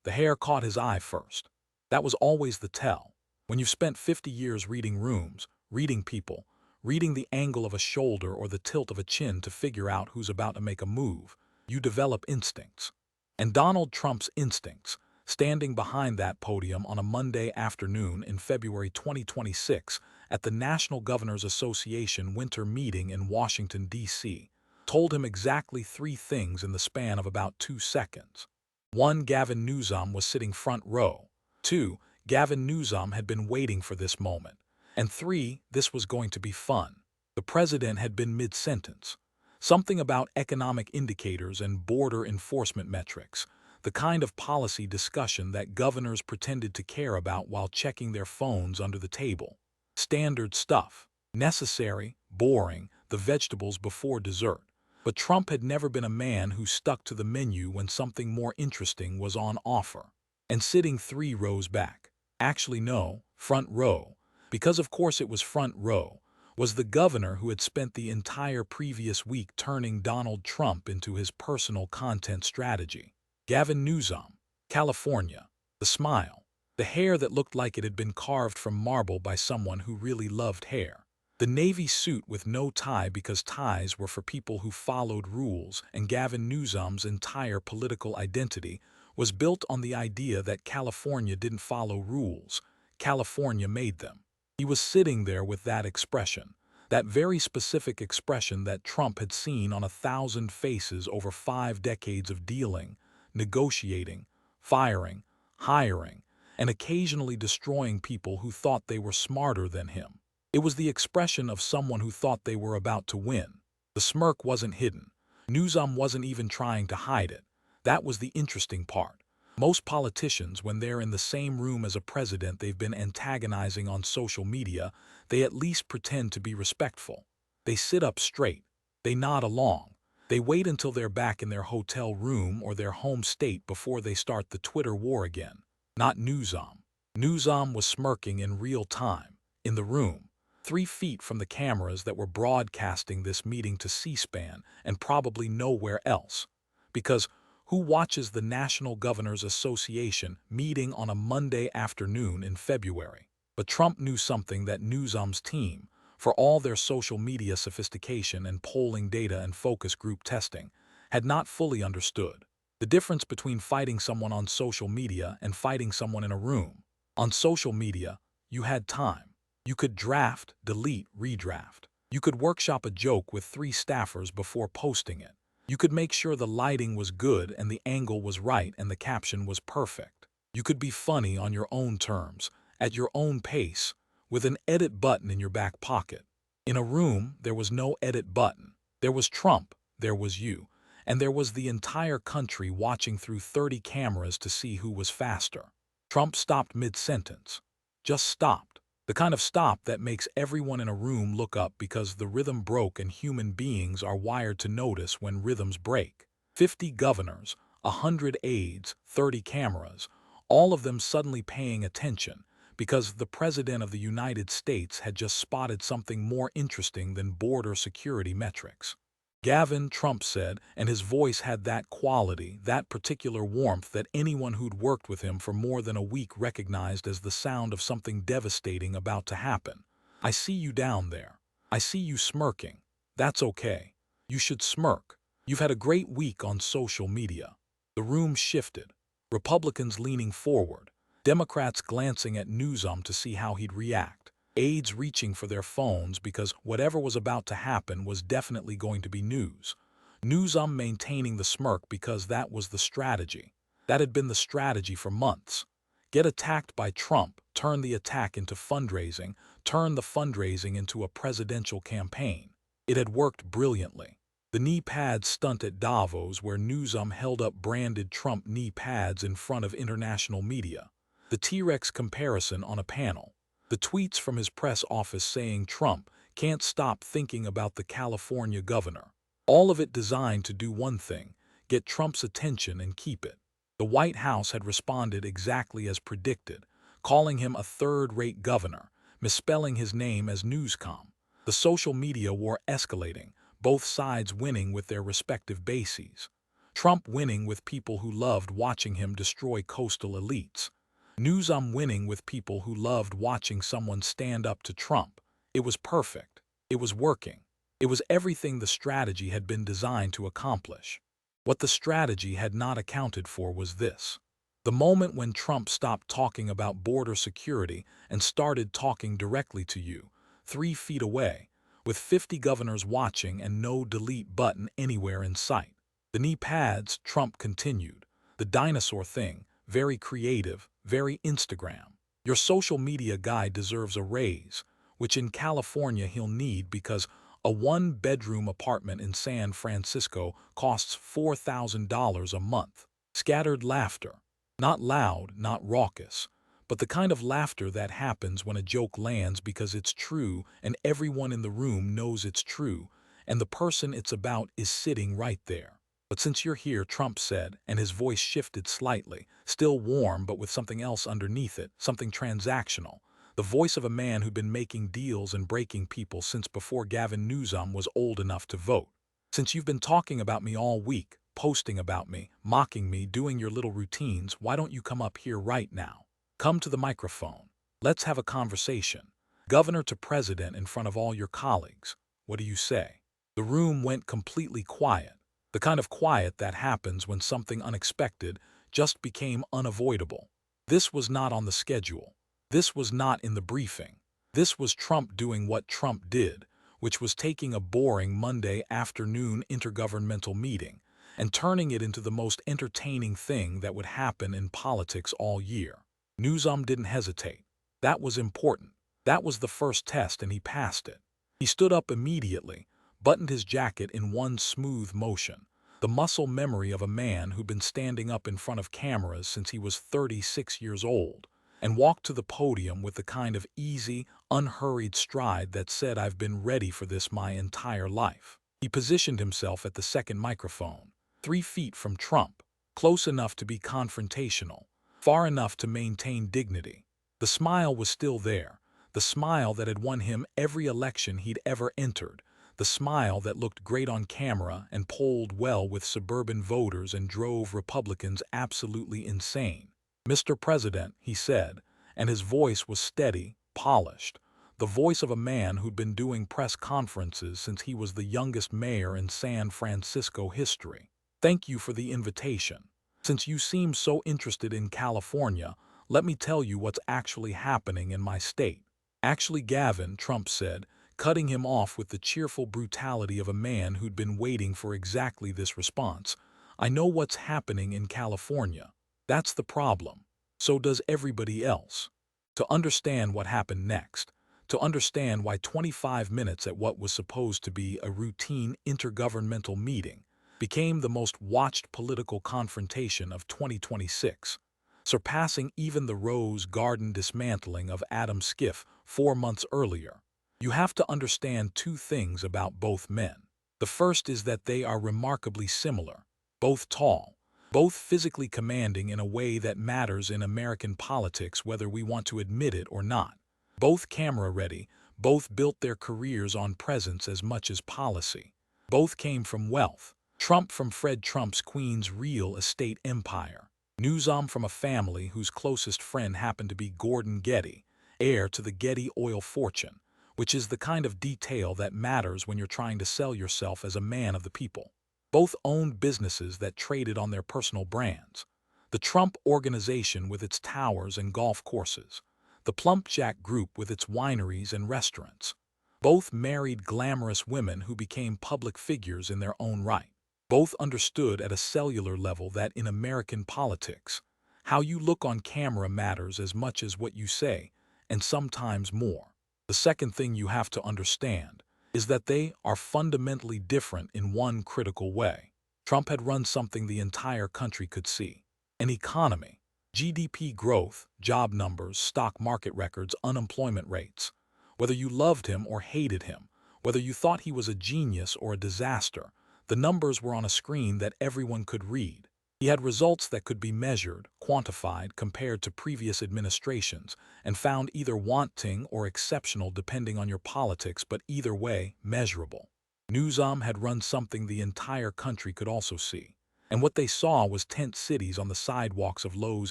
The hair caught his eye first. That was always the tell. When you've spent 50 years reading rooms, reading people, reading the angle of a shoulder or the tilt of a chin to figure out who's about to make a move, you develop instincts. And Donald Trump's instincts, standing behind that podium on a Monday afternoon in February 2026 at the National Governors Association winter meeting in Washington, D.C., told him exactly three things in the span of about 2 seconds. 1. Gavin Newsom was sitting front row. 2. Gavin Newsom had been waiting for this moment. And 3. This was going to be fun. The president had been mid-sentence. Something about economic indicators and border enforcement metrics, the kind of policy discussion that governors pretended to care about while checking their phones under the table. Standard stuff. Necessary, boring, the vegetables before dessert. But Trump had never been a man who stuck to the menu when something more interesting was on offer. And sitting 3 rows back, actually no, front row, because of course it was front row, was the governor who had spent the entire previous week turning Donald Trump into his personal content strategy. Gavin Newsom, California, the smile, the hair that looked like it had been carved from marble by someone who really loved hair. The navy suit with no tie because ties were for people who followed rules, and Gavin Newsom's entire political identity was built on the idea that California didn't follow rules, California made them. He was sitting there with that expression, that very specific expression that Trump had seen on 1,000 faces over 5 decades of dealing, negotiating, firing, hiring, and occasionally destroying people who thought they were smarter than him. It was the expression of someone who thought they were about to win. The smirk wasn't hidden. Newsom wasn't even trying to hide it. That was the interesting part. Most politicians, when they're in the same room as a president they've been antagonizing on social media, they at least pretend to be respectful. They sit up straight. They nod along. They wait until they're back in their hotel room or their home state before they start the Twitter war again. Not Newsom. Newsom was smirking in real time, in the room, 3 feet from the cameras that were broadcasting this meeting to C-SPAN and probably nowhere else. Because who watches the National Governors Association meeting on a Monday afternoon in February? But Trump knew something that Newsom's team, for all their social media sophistication and polling data and focus group testing, had not fully understood. The difference between fighting someone on social media and fighting someone in a room. On social media, you had time. You could draft, delete, redraft. You could workshop a joke with 3 staffers before posting it. You could make sure the lighting was good and the angle was right and the caption was perfect. You could be funny on your own terms, at your own pace, with an edit button in your back pocket. In a room, there was no edit button. There was Trump, there was you, and there was the entire country watching through 30 cameras to see who was faster. Trump stopped mid-sentence. Just stopped. The kind of stop that makes everyone in a room look up because the rhythm broke and human beings are wired to notice when rhythms break. 50 governors, 100 aides, 30 cameras, all of them suddenly paying attention because the President of the United States had just spotted something more interesting than border security metrics. Gavin, Trump said, and his voice had that quality, that particular warmth that anyone who'd worked with him for more than a week recognized as the sound of something devastating about to happen. I see you down there. I see you smirking. That's okay. You should smirk. You've had a great week on social media. The room shifted. Republicans leaning forward. Democrats glancing at Newsom to see how he'd react. Aides reaching for their phones because whatever was about to happen was definitely going to be news. Newsom maintaining the smirk because that was the strategy. That had been the strategy for months. Get attacked by Trump, turn the attack into fundraising, turn the fundraising into a presidential campaign. It had worked brilliantly. The knee pad stunt at Davos where Newsom held up branded Trump knee pads in front of international media. The T-Rex comparison on a panel. The tweets from his press office saying Trump can't stop thinking about the California governor. All of it designed to do one thing, get Trump's attention and keep it. The White House had responded exactly as predicted, calling him a third-rate governor, misspelling his name as Newscom. The social media war escalating, both sides winning with their respective bases. Trump winning with people who loved watching him destroy coastal elites. Newsom winning with people who loved watching someone stand up to Trump. It was perfect. It was working. It was everything the strategy had been designed to accomplish. What the strategy had not accounted for was this. The moment when Trump stopped talking about border security and started talking directly to you, 3 feet away, with 50 governors watching and no delete button anywhere in sight. The knee pads, Trump continued. The dinosaur thing, very creative, very Instagram. Your social media guy deserves a raise, which in California he'll need because a one-bedroom apartment in San Francisco costs $4,000 a month. Scattered laughter. Not loud, not raucous, but the kind of laughter that happens when a joke lands because it's true and everyone in the room knows it's true, and the person it's about is sitting right there. But since you're here, Trump said, and his voice shifted slightly, still warm but with something else underneath it, something transactional. The voice of a man who'd been making deals and breaking people since before Gavin Newsom was old enough to vote. Since you've been talking about me all week, posting about me, mocking me, doing your little routines, why don't you come up here right now? Come to the microphone. Let's have a conversation. Governor to president in front of all your colleagues. What do you say? The room went completely quiet. The kind of quiet that happens when something unexpected just became unavoidable. This was not on the schedule. This was not in the briefing. This was Trump doing what Trump did, which was taking a boring Monday afternoon intergovernmental meeting and turning it into the most entertaining thing that would happen in politics all year. Newsom didn't hesitate. That was important. That was the first test, and he passed it. He stood up immediately, buttoned his jacket in one smooth motion, the muscle memory of a man who'd been standing up in front of cameras since he was 36 years old, and walked to the podium with the kind of easy, unhurried stride that said, "I've been ready for this my entire life." He positioned himself at the second microphone, 3 feet from Trump, close enough to be confrontational, far enough to maintain dignity. The smile was still there, the smile that had won him every election he'd ever entered, the smile that looked great on camera and polled well with suburban voters and drove Republicans absolutely insane. "Mr. President," he said, and his voice was steady, polished, the voice of a man who'd been doing press conferences since he was the youngest mayor in San Francisco history. "Thank you for the invitation. Since you seem so interested in California, let me tell you what's actually happening in my state." "Actually, Gavin," Trump said, cutting him off with the cheerful brutality of a man who'd been waiting for exactly this response, "I know what's happening in California. That's the problem. So does everybody else." To understand what happened next, to understand why 25 minutes at what was supposed to be a routine intergovernmental meeting became the most watched political confrontation of 2026, surpassing even the Rose Garden dismantling of Adam Schiff 4 months earlier, you have to understand two things about both men. The first is that they are remarkably similar, both tall, both physically commanding in a way that matters in American politics whether we want to admit it or not. Both camera-ready, both built their careers on presence as much as policy. Both came from wealth. Trump from Fred Trump's Queen's real estate empire. Newsom from a family whose closest friend happened to be Gordon Getty, heir to the Getty oil fortune, which is the kind of detail that matters when you're trying to sell yourself as a man of the people. Both owned businesses that traded on their personal brands. The Trump Organization with its towers and golf courses. The Plumpjack Group with its wineries and restaurants. Both married glamorous women who became public figures in their own right. Both understood at a cellular level that in American politics, how you look on camera matters as much as what you say, and sometimes more. The second thing you have to understand is that they are fundamentally different in one critical way. Trump had run something the entire country could see. An economy, GDP growth, job numbers, stock market records, unemployment rates. Whether you loved him or hated him, whether you thought he was a genius or a disaster, the numbers were on a screen that everyone could read. He had results that could be measured, quantified, compared to previous administrations, and found either wanting or exceptional depending on your politics, but either way, measurable. Newsom had run something the entire country could also see. And what they saw was tent cities on the sidewalks of Los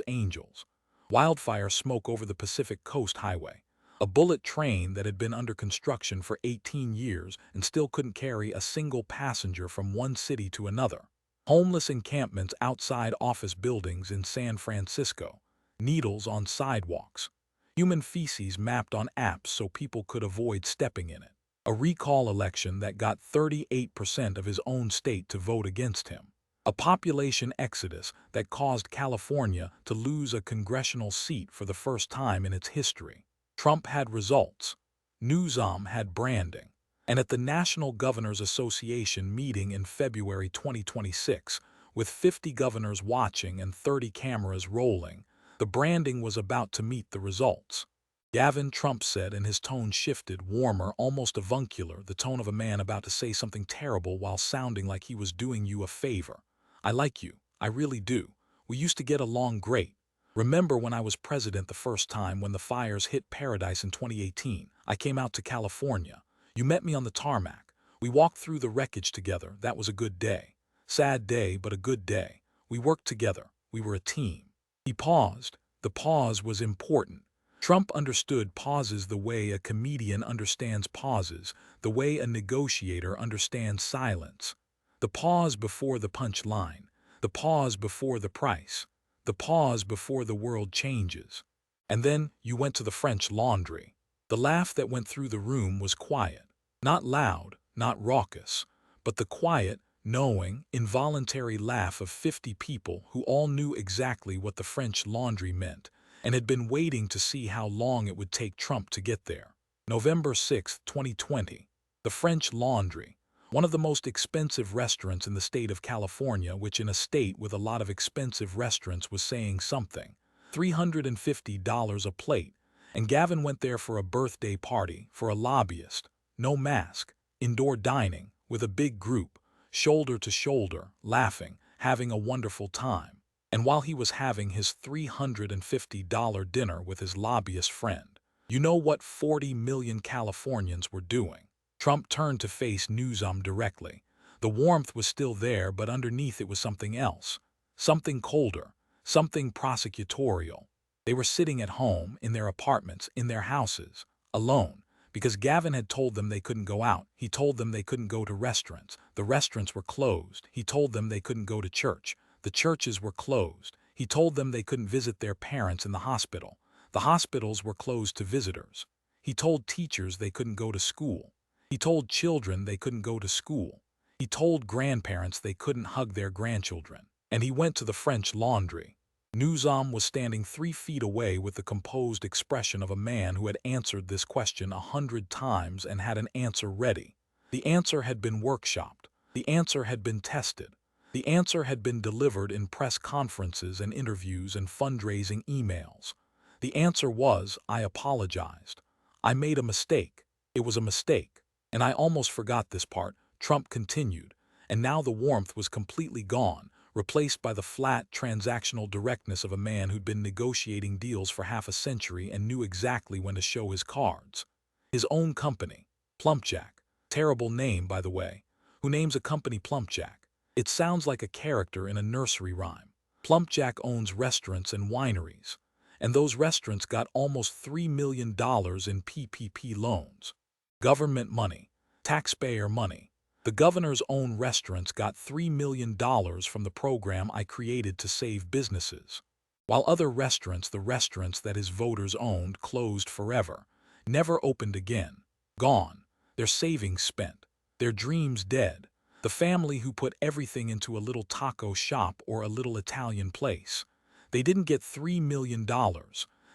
Angeles, wildfire smoke over the Pacific Coast Highway, a bullet train that had been under construction for 18 years and still couldn't carry a single passenger from one city to another, homeless encampments outside office buildings in San Francisco, needles on sidewalks, human feces mapped on apps so people could avoid stepping in it, a recall election that got 38% of his own state to vote against him, a population exodus that caused California to lose a congressional seat for the first time in its history. Trump had results. Newsom had branding. And at the National Governors Association meeting in February 2026, with 50 governors watching and 30 cameras rolling, the branding was about to meet the results. Gavin, Trump said, and his tone shifted, warmer, almost avuncular, the tone of a man about to say something terrible while sounding like he was doing you a favor. I like you. I really do. We used to get along great. Remember when I was president the first time when the fires hit Paradise in 2018? I came out to California. You met me on the tarmac. We walked through the wreckage together. That was a good day. Sad day, but a good day. We worked together. We were a team. He paused. The pause was important. Trump understood pauses the way a comedian understands pauses, the way a negotiator understands silence. The pause before the punchline, the pause before the price, the pause before the world changes. And then you went to the French Laundry. The laugh that went through the room was quiet, not loud, not raucous, but the quiet, knowing, involuntary laugh of 50 people who all knew exactly what the French Laundry meant and had been waiting to see how long it would take Trump to get there. November 6, 2020. The French Laundry, one of the most expensive restaurants in the state of California, which in a state with a lot of expensive restaurants was saying something. $350 a plate. And Gavin went there for a birthday party, for a lobbyist. No mask, indoor dining, with a big group, shoulder to shoulder, laughing, having a wonderful time. And while he was having his $350 dinner with his lobbyist friend, you know what 40 million Californians were doing? Trump turned to face Newsom directly. The warmth was still there, but underneath it was something else. Something colder, something prosecutorial. They were sitting at home, in their apartments, in their houses, alone, because Gavin had told them they couldn't go out. He told them they couldn't go to restaurants. The restaurants were closed. He told them they couldn't go to church. The churches were closed. He told them they couldn't visit their parents in the hospital. The hospitals were closed to visitors. He told teachers they couldn't go to school. He told children they couldn't go to school. He told grandparents they couldn't hug their grandchildren. And he went to the French Laundry. Newsom was standing 3 feet away with the composed expression of a man who had answered this question 100 times and had an answer ready. The answer had been workshopped. The answer had been tested. The answer had been delivered in press conferences and interviews and fundraising emails. The answer was, I apologized. I made a mistake. It was a mistake. And I almost forgot this part, Trump continued. And now the warmth was completely gone, replaced by the flat, transactional directness of a man who'd been negotiating deals for half a century and knew exactly when to show his cards. His own company, Plumpjack, terrible name, by the way. Who names a company Plumpjack? It sounds like a character in a nursery rhyme. Plumpjack owns restaurants and wineries, and those restaurants got almost $3 million in PPP loans. Government money, taxpayer money. The governor's own restaurants got $3 million from the program I created to save businesses. While other restaurants, the restaurants that his voters owned, closed forever, never opened again. Gone. Their savings spent. Their dreams dead. The family who put everything into a little taco shop or a little Italian place. They didn't get $3 million.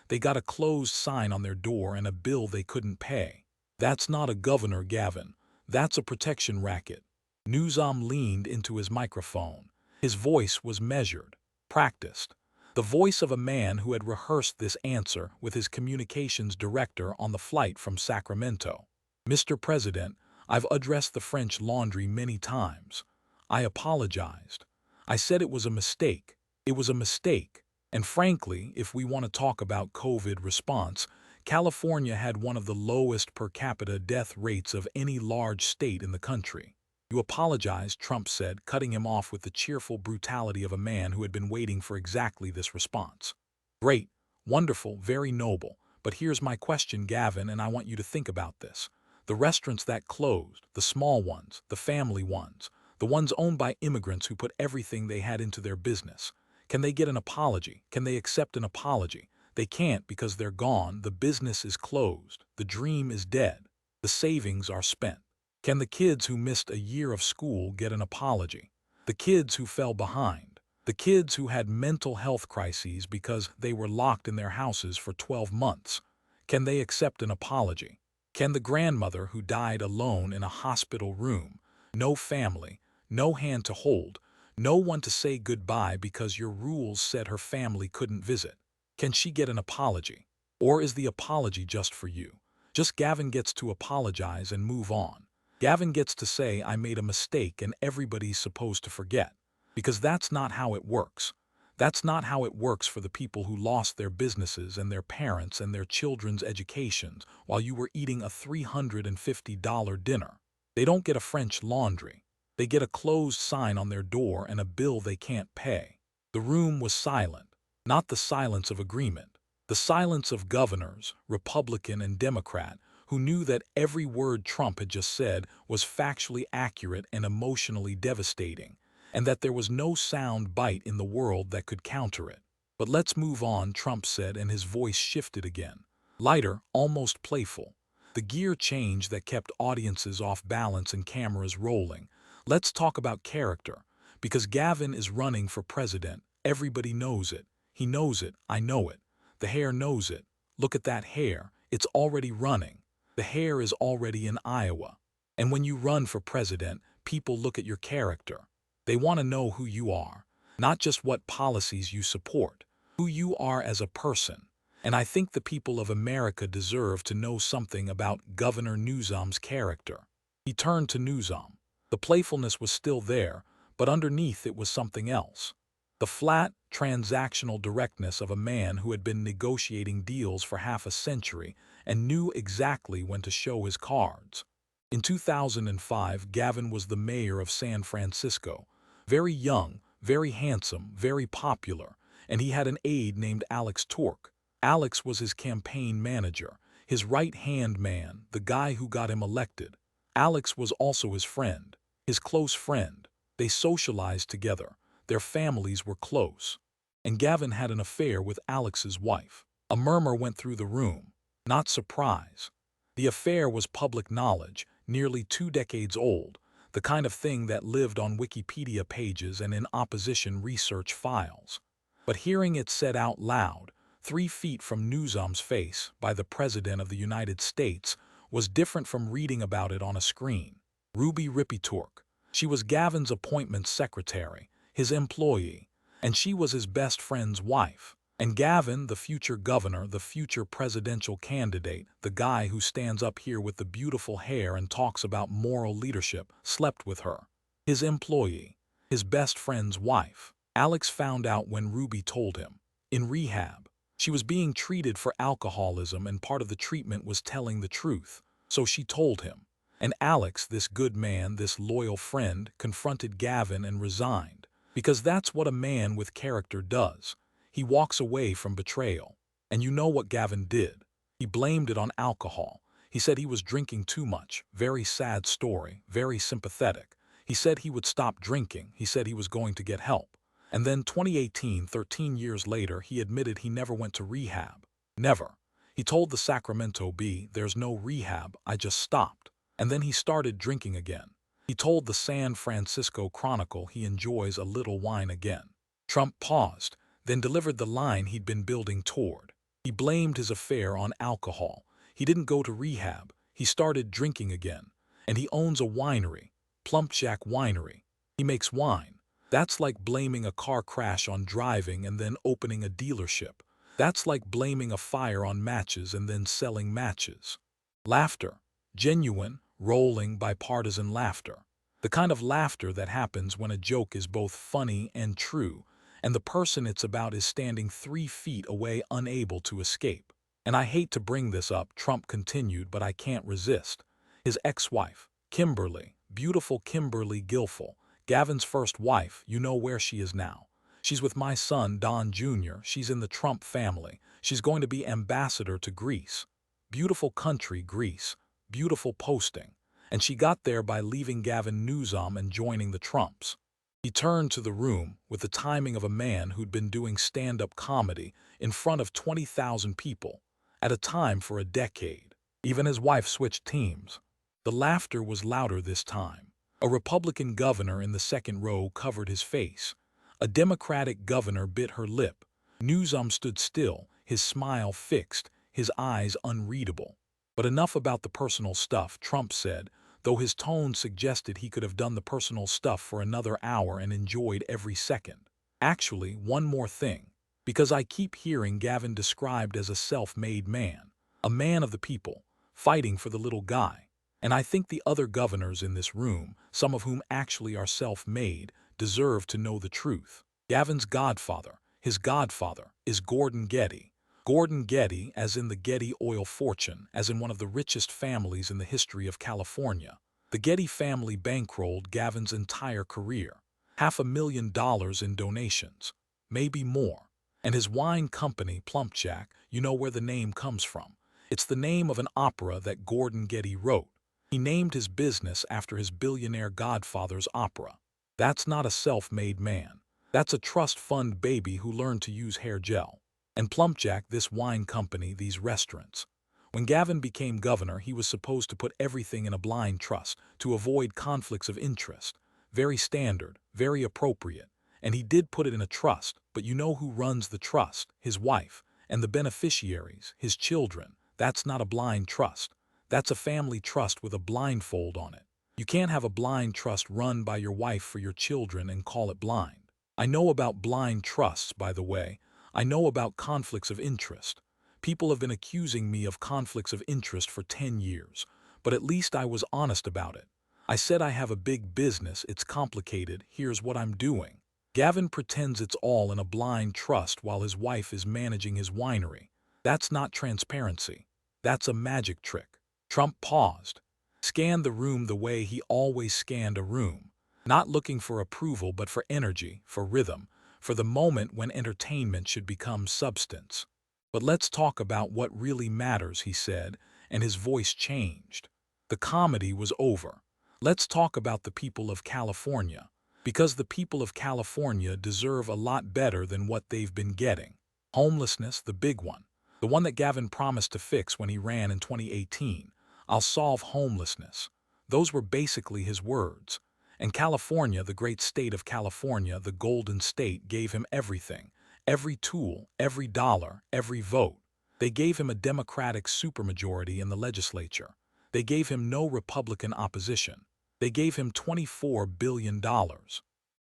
They got a closed sign on their door and a bill they couldn't pay. That's not a governor, Gavin. That's a protection racket. Newsom leaned into his microphone. His voice was measured, practiced. The voice of a man who had rehearsed this answer with his communications director on the flight from Sacramento. Mr. President, I've addressed the French Laundry many times. I apologized. I said it was a mistake. It was a mistake. And frankly, if we want to talk about COVID response, California had one of the lowest per capita death rates of any large state in the country. You apologize, Trump said, cutting him off with the cheerful brutality of a man who had been waiting for exactly this response. Great, wonderful, very noble. But here's my question, Gavin, and I want you to think about this. The restaurants that closed, the small ones, the family ones, the ones owned by immigrants who put everything they had into their business. Can they get an apology? Can they accept an apology? They can't because they're gone, the business is closed, the dream is dead, the savings are spent. Can the kids who missed a year of school get an apology? The kids who fell behind? The kids who had mental health crises because they were locked in their houses for 12 months? Can they accept an apology? Can the grandmother who died alone in a hospital room, no family, no hand to hold, no one to say goodbye because your rules said her family couldn't visit, can she get an apology? Or is the apology just for you? Just Gavin gets to apologize and move on. Gavin gets to say, I made a mistake and everybody's supposed to forget. Because that's not how it works. That's not how it works for the people who lost their businesses and their parents and their children's educations while you were eating a $350 dinner. They don't get a French laundry. They get a closed sign on their door and a bill they can't pay. The room was silent, not the silence of agreement. The silence of governors, Republican and Democrat, who knew that every word Trump had just said was factually accurate and emotionally devastating, and that there was no sound bite in the world that could counter it. But let's move on, Trump said, and his voice shifted again. Lighter, almost playful. The gear change that kept audiences off balance and cameras rolling. Let's talk about character. Because Gavin is running for president, everybody knows it. He knows it, I know it. The hair knows it. Look at that hair, it's already running. The hair is already in Iowa. And when you run for president, people look at your character. They want to know who you are, not just what policies you support, who you are as a person. And I think the people of America deserve to know something about Governor Newsom's character. He turned to Newsom. The playfulness was still there, but underneath it was something else. The flat, transactional directness of a man who had been negotiating deals for half a century and knew exactly when to show his cards. In 2005, Gavin was the mayor of San Francisco. Very young, very handsome, very popular, and he had an aide named Alex Torque. Alex was his campaign manager, his right-hand man, the guy who got him elected. Alex was also his friend, his close friend. They socialized together. Their families were close. And Gavin had an affair with Alex's wife. A murmur went through the room. Not surprise. The affair was public knowledge, nearly 2 decades old, the kind of thing that lived on Wikipedia pages and in opposition research files. But hearing it said out loud, 3 feet from Newsom's face, by the President of the United States, was different from reading about it on a screen. Ruby Rippey Torque. She was Gavin's appointment secretary, his employee, and she was his best friend's wife. And Gavin, the future governor, the future presidential candidate, the guy who stands up here with the beautiful hair and talks about moral leadership, slept with her. His employee, his best friend's wife. Alex found out when Ruby told him. In rehab. She was being treated for alcoholism and part of the treatment was telling the truth. So she told him. And Alex, this good man, this loyal friend, confronted Gavin and resigned. Because that's what a man with character does. He walks away from betrayal. And you know what Gavin did. He blamed it on alcohol. He said he was drinking too much. Very sad story, very sympathetic. He said he would stop drinking. He said he was going to get help. And then 2018, 13 years later, he admitted he never went to rehab. Never. He told the Sacramento Bee, there's no rehab, I just stopped. And then he started drinking again. He told the San Francisco Chronicle he enjoys a little wine again. Trump paused, then delivered the line he'd been building toward. He blamed his affair on alcohol. He didn't go to rehab. He started drinking again. And he owns a winery, Plumpjack Winery. He makes wine. That's like blaming a car crash on driving and then opening a dealership. That's like blaming a fire on matches and then selling matches. Laughter. Genuine, rolling, bipartisan laughter. The kind of laughter that happens when a joke is both funny and true, and the person it's about is standing 3 feet away unable to escape. And I hate to bring this up, Trump continued, but I can't resist. His ex-wife, Kimberly, beautiful Kimberly Guilfoyle, Gavin's first wife. You know where she is now. She's with my son, Don Jr. She's in the Trump family. She's going to be ambassador to Greece. Beautiful country, Greece. Beautiful posting. And she got there by leaving Gavin Newsom and joining the Trumps. He turned to the room with the timing of a man who'd been doing stand-up comedy in front of 20,000 people, at a time for a decade. Even his wife switched teams. The laughter was louder this time. A Republican governor in the second row covered his face. A Democratic governor bit her lip. Newsom stood still, his smile fixed, his eyes unreadable. But enough about the personal stuff, Trump said, though his tone suggested he could have done the personal stuff for another hour and enjoyed every second. Actually, one more thing. Because I keep hearing Gavin described as a self-made man, a man of the people, fighting for the little guy. And I think the other governors in this room, some of whom actually are self-made, deserve to know the truth. Gavin's godfather, his godfather, is Gordon Getty. Gordon Getty, as in the Getty oil fortune, as in one of the richest families in the history of California. The Getty family bankrolled Gavin's entire career. $500,000 in donations. Maybe more. And his wine company, Plumpjack, you know where the name comes from. It's the name of an opera that Gordon Getty wrote. He named his business after his billionaire godfather's opera. That's not a self-made man. That's a trust fund baby who learned to use hair gel. And Plumpjack, this wine company, these restaurants. When Gavin became governor, he was supposed to put everything in a blind trust to avoid conflicts of interest. Very standard, very appropriate. And he did put it in a trust, but you know who runs the trust? His wife. And the beneficiaries, his children. That's not a blind trust. That's a family trust with a blindfold on it. You can't have a blind trust run by your wife for your children and call it blind. I know about blind trusts, by the way. I know about conflicts of interest. People have been accusing me of conflicts of interest for 10 years, but at least I was honest about it. I said I have a big business, it's complicated, here's what I'm doing. Gavin pretends it's all in a blind trust while his wife is managing his winery. That's not transparency. That's a magic trick. Trump paused, scanned the room the way he always scanned a room, not looking for approval but for energy, for rhythm, for the moment when entertainment should become substance. But let's talk about what really matters, he said, and his voice changed. The comedy was over. Let's talk about the people of California, because the people of California deserve a lot better than what they've been getting. Homelessness, the big one, the one that Gavin promised to fix when he ran in 2018. I'll solve homelessness. Those were basically his words. And California, the great state of California, the Golden State, gave him everything. Every tool, every dollar, every vote. They gave him a Democratic supermajority in the legislature. They gave him no Republican opposition. They gave him $24 billion.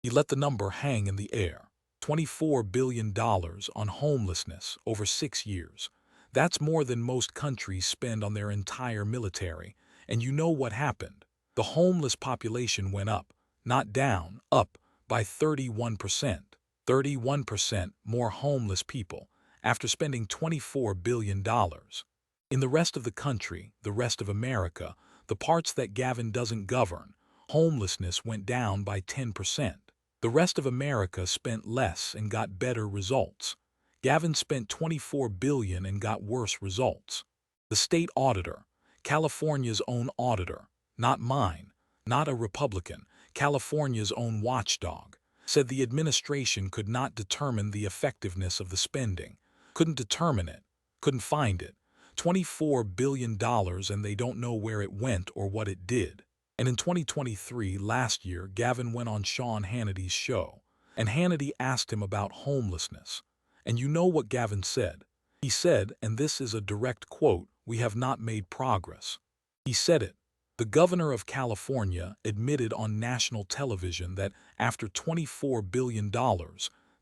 He let the number hang in the air. $24 billion on homelessness over 6 years. That's more than most countries spend on their entire military. And you know what happened? The homeless population went up, not down, up by 31%. 31% more homeless people after spending $24 billion. In the rest of the country, the rest of America, the parts that Gavin doesn't govern, homelessness went down by 10%. The rest of America spent less and got better results. Gavin spent $24 billion and got worse results. The state auditor, California's own auditor, not mine, not a Republican, California's own watchdog, said the administration could not determine the effectiveness of the spending, couldn't determine it, couldn't find it. $24 billion and they don't know where it went or what it did. And in 2023, last year, Gavin went on Sean Hannity's show, and Hannity asked him about homelessness. And you know what Gavin said? He said, and this is a direct quote, "We have not made progress." He said it. The governor of California admitted on national television that after $24 billion,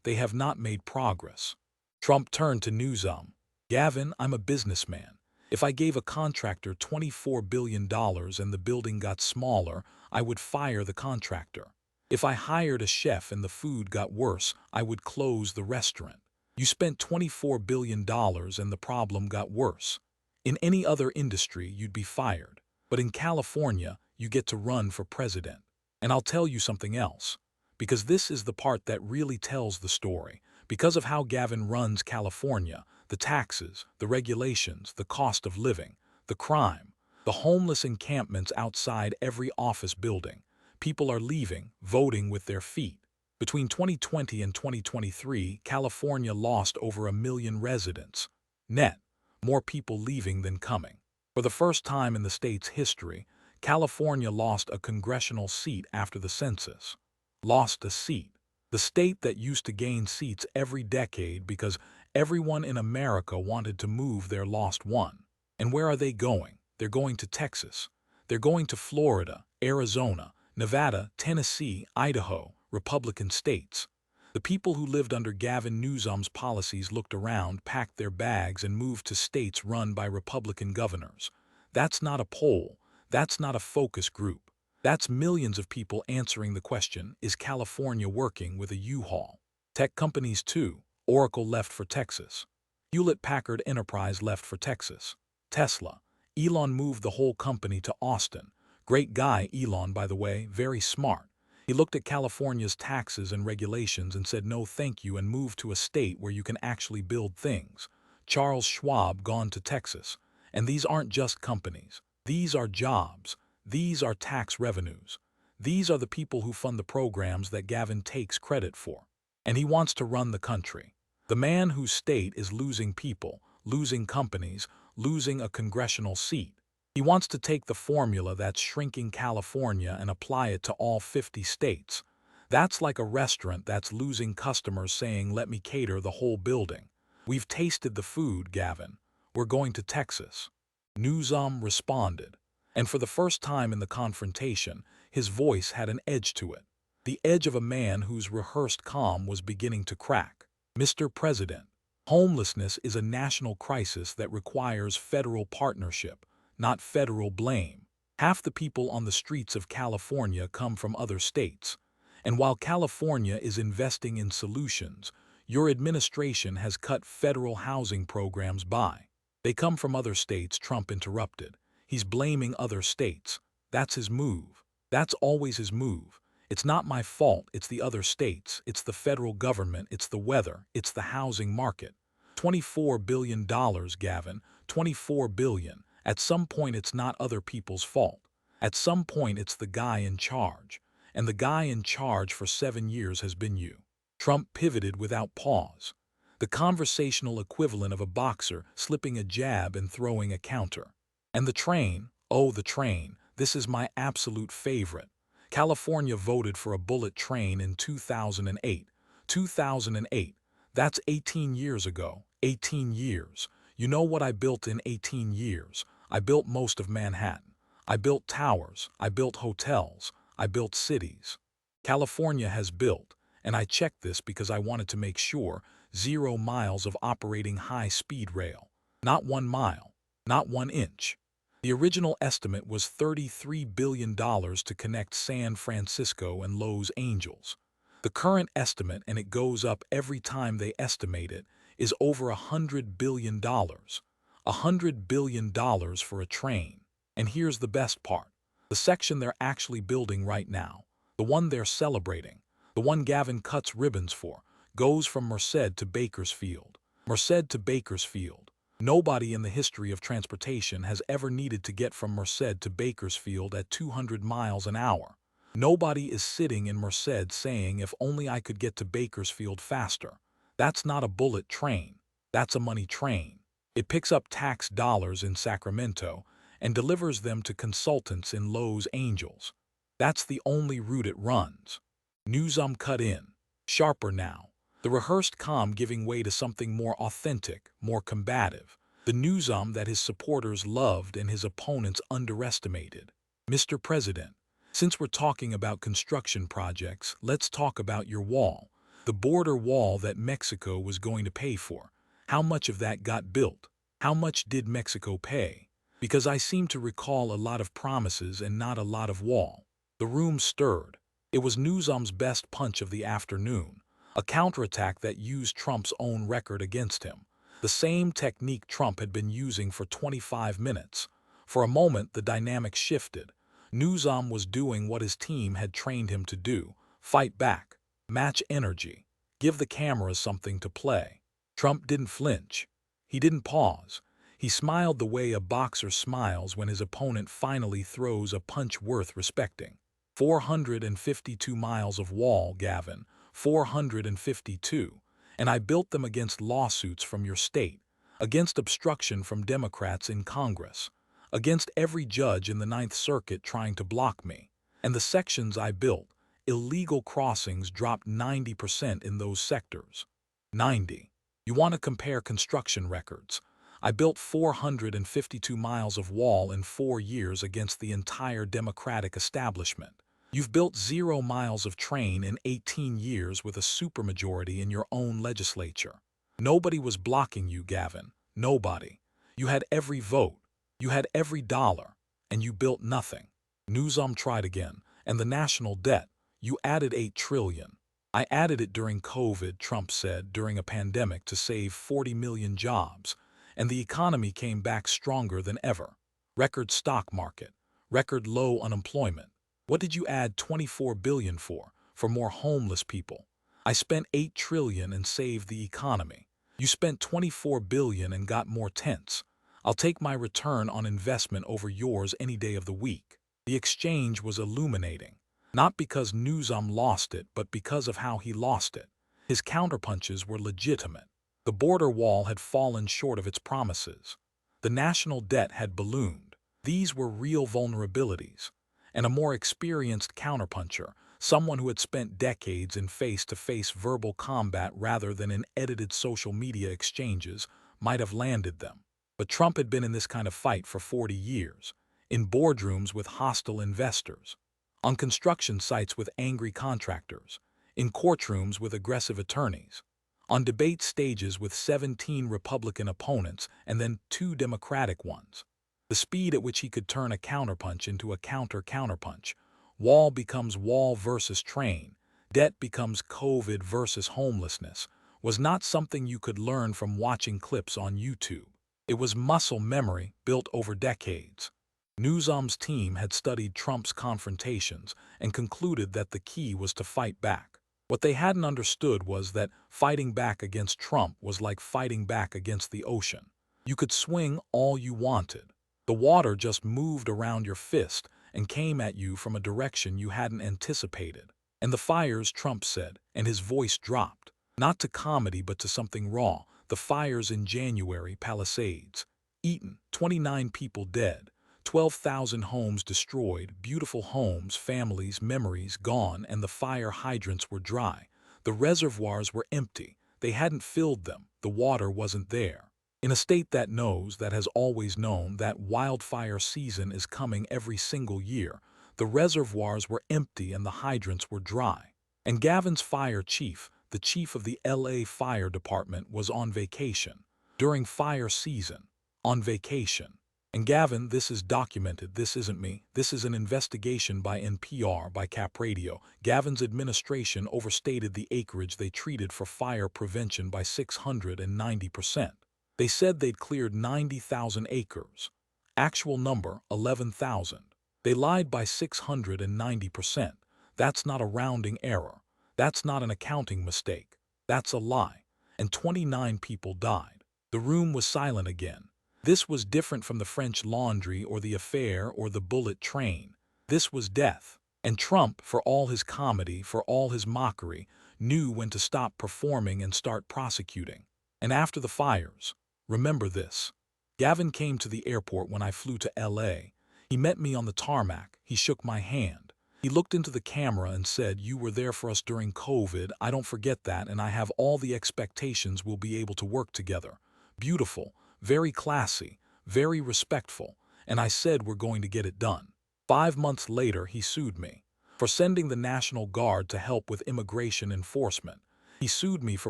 they have not made progress. Trump turned to Newsom. Gavin, I'm a businessman. If I gave a contractor $24 billion and the building got smaller, I would fire the contractor. If I hired a chef and the food got worse, I would close the restaurant. You spent $24 billion and the problem got worse. In any other industry, you'd be fired. But in California, you get to run for president. And I'll tell you something else, because this is the part that really tells the story. Because of how Gavin runs California, the taxes, the regulations, the cost of living, the crime, the homeless encampments outside every office building, people are leaving, voting with their feet. Between 2020 and 2023, California lost over 1 million residents. Net, more people leaving than coming. For the first time in the state's history, California lost a congressional seat after the census. Lost a seat. The state that used to gain seats every decade because everyone in America wanted to move there lost one. And where are they going? They're going to Texas. They're going to Florida, Arizona, Nevada, Tennessee, Idaho, Republican states. The people who lived under Gavin Newsom's policies looked around, packed their bags, and moved to states run by Republican governors. That's not a poll. That's not a focus group. That's millions of people answering the question, is California working with a U-Haul? Tech companies too. Oracle left for Texas. Hewlett-Packard Enterprise left for Texas. Tesla. Elon moved the whole company to Austin. Great guy, Elon, by the way, very smart. He looked at California's taxes and regulations and said no thank you and moved to a state where you can actually build things. Charles Schwab gone to Texas. And these aren't just companies. These are jobs. These are tax revenues. These are the people who fund the programs that Gavin takes credit for. And he wants to run the country. The man whose state is losing people, losing companies, losing a congressional seat. He wants to take the formula that's shrinking California and apply it to all 50 states. That's like a restaurant that's losing customers saying, let me cater the whole building. We've tasted the food, Gavin. We're going to Texas. Newsom responded. And for the first time in the confrontation, his voice had an edge to it. The edge of a man whose rehearsed calm was beginning to crack. Mr. President, homelessness is a national crisis that requires federal partnership, not federal blame. Half the people on the streets of California come from other states. And while California is investing in solutions, your administration has cut federal housing programs by. They come from other states, Trump interrupted. He's blaming other states. That's his move. That's always his move. It's not my fault, it's the other states, it's the federal government, it's the weather, it's the housing market. $24 billion, Gavin, $24 billion. At some point it's not other people's fault. At some point it's the guy in charge. And the guy in charge for 7 years has been you. Trump pivoted without pause. The conversational equivalent of a boxer slipping a jab and throwing a counter. And the train, oh the train, this is my absolute favorite. California voted for a bullet train in 2008. 2008. That's 18 years ago. 18 years. You know what I built in 18 years? I built most of Manhattan. I built towers. I built hotels. I built cities. California has built, and I checked this because I wanted to make sure, 0 miles of operating high-speed rail. Not 1 mile. Not 1 inch. The original estimate was $33 billion to connect San Francisco and Los Angeles. The current estimate, and it goes up every time they estimate it, is over $100 billion. $100 billion for a train. And here's the best part. The section they're actually building right now, the one they're celebrating, the one Gavin cuts ribbons for, goes from Merced to Bakersfield. Merced to Bakersfield. Nobody in the history of transportation has ever needed to get from Merced to Bakersfield at 200 miles an hour. Nobody is sitting in Merced saying, if only I could get to Bakersfield faster. That's not a bullet train. That's a money train. It picks up tax dollars in Sacramento and delivers them to consultants in Los Angeles. That's the only route it runs. Newsom cut in. Sharper now. The rehearsed calm giving way to something more authentic, more combative. The Newsom that his supporters loved and his opponents underestimated. Mr. President, since we're talking about construction projects, let's talk about your wall. The border wall that Mexico was going to pay for. How much of that got built? How much did Mexico pay? Because I seem to recall a lot of promises and not a lot of wall. The room stirred. It was Newsom's best punch of the afternoon. A counterattack that used Trump's own record against him. The same technique Trump had been using for 25 minutes. For a moment, the dynamic shifted. Newsom was doing what his team had trained him to do: fight back, match energy, give the cameras something to play. Trump didn't flinch. He didn't pause. He smiled the way a boxer smiles when his opponent finally throws a punch worth respecting. 452 miles of wall, Gavin. 452. And I built them against lawsuits from your state, against obstruction from Democrats in Congress, against every judge in the Ninth Circuit trying to block me. And the sections I built, illegal crossings, dropped 90% in those sectors. 90. You want to compare construction records? I built 452 miles of wall in 4 years against the entire Democratic establishment. You've built 0 miles of train in 18 years with a supermajority in your own legislature. Nobody was blocking you, Gavin. Nobody. You had every vote. You had every dollar. And you built nothing. Newsom tried again. And the national debt. You added $8 trillion. I added it during COVID, Trump said, during a pandemic to save 40 million jobs. And the economy came back stronger than ever. Record stock market. Record low unemployment. What did you add 24 billion for? For more homeless people. I spent 8 trillion and saved the economy. You spent 24 billion and got more tents. I'll take my return on investment over yours any day of the week. The exchange was illuminating. Not because Newsom lost it, but because of how he lost it. His counterpunches were legitimate. The border wall had fallen short of its promises. The national debt had ballooned. These were real vulnerabilities. And a more experienced counterpuncher, someone who had spent decades in face-to-face verbal combat rather than in edited social media exchanges, might have landed them. But Trump had been in this kind of fight for 40 years, in boardrooms with hostile investors, on construction sites with angry contractors, in courtrooms with aggressive attorneys, on debate stages with 17 Republican opponents and then 2 Democratic ones. The speed at which he could turn a counterpunch into a counterpunch. Wall becomes wall versus train. Debt becomes COVID versus homelessness. Was not something you could learn from watching clips on YouTube. It was muscle memory built over decades. Newsom's team had studied Trump's confrontations and concluded that the key was to fight back. What they hadn't understood was that fighting back against Trump was like fighting back against the ocean. You could swing all you wanted. The water just moved around your fist and came at you from a direction you hadn't anticipated. And the fires, Trump said, and his voice dropped. Not to comedy but to something raw. The fires in January, Palisades. Eaton, 29 people dead. 12,000 homes destroyed, beautiful homes, families, memories gone, and the fire hydrants were dry. The reservoirs were empty. They hadn't filled them. The water wasn't there. In a state that knows, that has always known, that wildfire season is coming every single year, the reservoirs were empty and the hydrants were dry. And Gavin's fire chief, the chief of the LA Fire Department, was on vacation. During fire season. On vacation. And Gavin, this is documented, this isn't me, this is an investigation by NPR, by Cap Radio. Gavin's administration overstated the acreage they treated for fire prevention by 690%. They said they'd cleared 90,000 acres. Actual number, 11,000. They lied by 690%. That's not a rounding error. That's not an accounting mistake. That's a lie. And 29 people died. The room was silent again. This was different from the French Laundry or the affair or the bullet train. This was death. And Trump, for all his comedy, for all his mockery, knew when to stop performing and start prosecuting. And after the fires, remember this. Gavin came to the airport when I flew to LA. He met me on the tarmac. He shook my hand. He looked into the camera and said, "You were there for us during COVID. I don't forget that, and I have all the expectations we'll be able to work together." Beautiful. Very classy, very respectful, and I said we're going to get it done. 5 months later, he sued me for sending the National Guard to help with immigration enforcement. He sued me for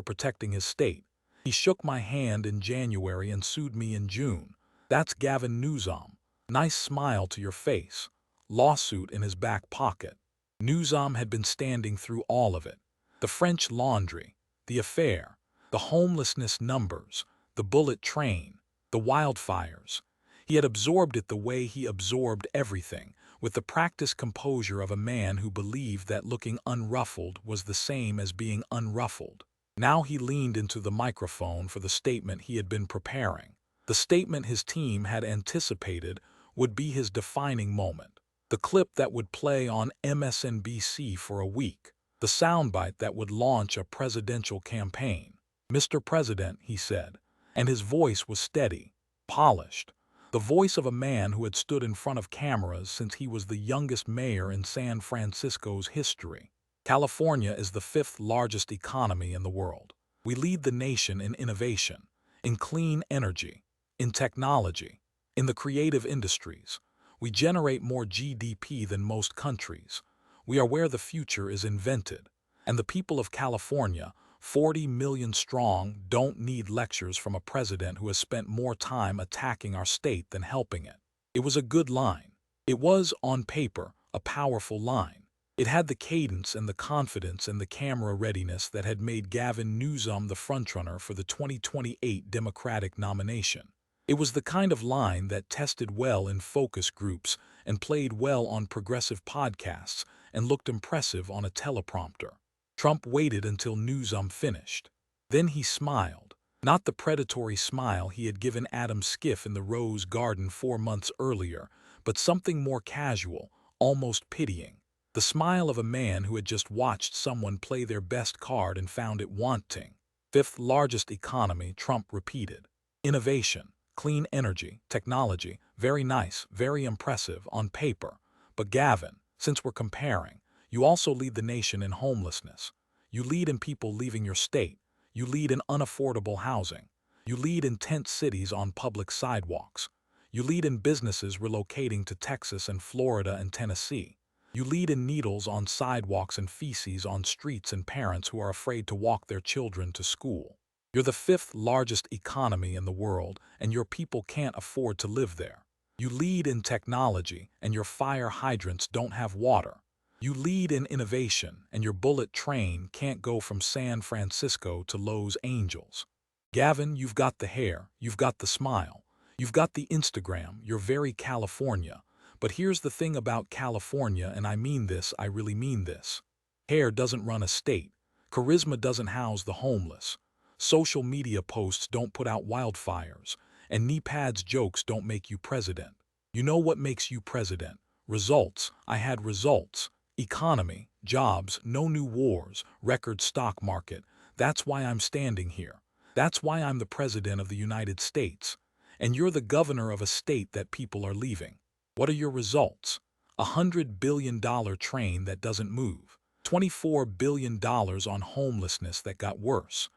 protecting his state. He shook my hand in January and sued me in June. That's Gavin Newsom. Nice smile to your face. Lawsuit in his back pocket. Newsom had been standing through all of it. The French Laundry, the affair, the homelessness numbers, the bullet train, the wildfires. He had absorbed it the way he absorbed everything, with the practiced composure of a man who believed that looking unruffled was the same as being unruffled. Now he leaned into the microphone for the statement he had been preparing. The statement his team had anticipated would be his defining moment. The clip that would play on MSNBC for a week. The soundbite that would launch a presidential campaign. "Mr. President," he said, and his voice was steady, polished. The voice of a man who had stood in front of cameras since he was the youngest mayor in San Francisco's history. California is the fifth largest economy in the world. We lead the nation in innovation, in clean energy, in technology, in the creative industries. We generate more GDP than most countries. We are where the future is invented. And the people of California, 40 million strong, don't need lectures from a president who has spent more time attacking our state than helping it. It was a good line. It was, on paper, a powerful line. It had the cadence and the confidence and the camera readiness that had made Gavin Newsom the frontrunner for the 2028 Democratic nomination. It was the kind of line that tested well in focus groups and played well on progressive podcasts and looked impressive on a teleprompter. Trump waited until Newsom finished. Then he smiled. Not the predatory smile he had given Adam Schiff in the Rose Garden 4 months earlier, but something more casual, almost pitying. The smile of a man who had just watched someone play their best card and found it wanting. Fifth largest economy, Trump repeated. Innovation, clean energy, technology, very nice, very impressive on paper. But Gavin, since we're comparing, you also lead the nation in homelessness. You lead in people leaving your state. You lead in unaffordable housing. You lead in tent cities on public sidewalks. You lead in businesses relocating to Texas and Florida and Tennessee. You lead in needles on sidewalks and feces on streets and parents who are afraid to walk their children to school. You're the fifth largest economy in the world, and your people can't afford to live there. You lead in technology, and your fire hydrants don't have water. You lead in innovation, and your bullet train can't go from San Francisco to Los Angeles. Gavin, you've got the hair, you've got the smile, you've got the Instagram, you're very California. But here's the thing about California, and I mean this, I really mean this. Hair doesn't run a state. Charisma doesn't house the homeless. Social media posts don't put out wildfires. And knee pads jokes don't make you president. You know what makes you president? Results. I had results. Economy, jobs, no new wars, record stock market. That's why I'm standing here. That's why I'm the president of the United States. And you're the governor of a state that people are leaving. What are your results? $100 billion train that doesn't move. $24 billion on homelessness that got worse.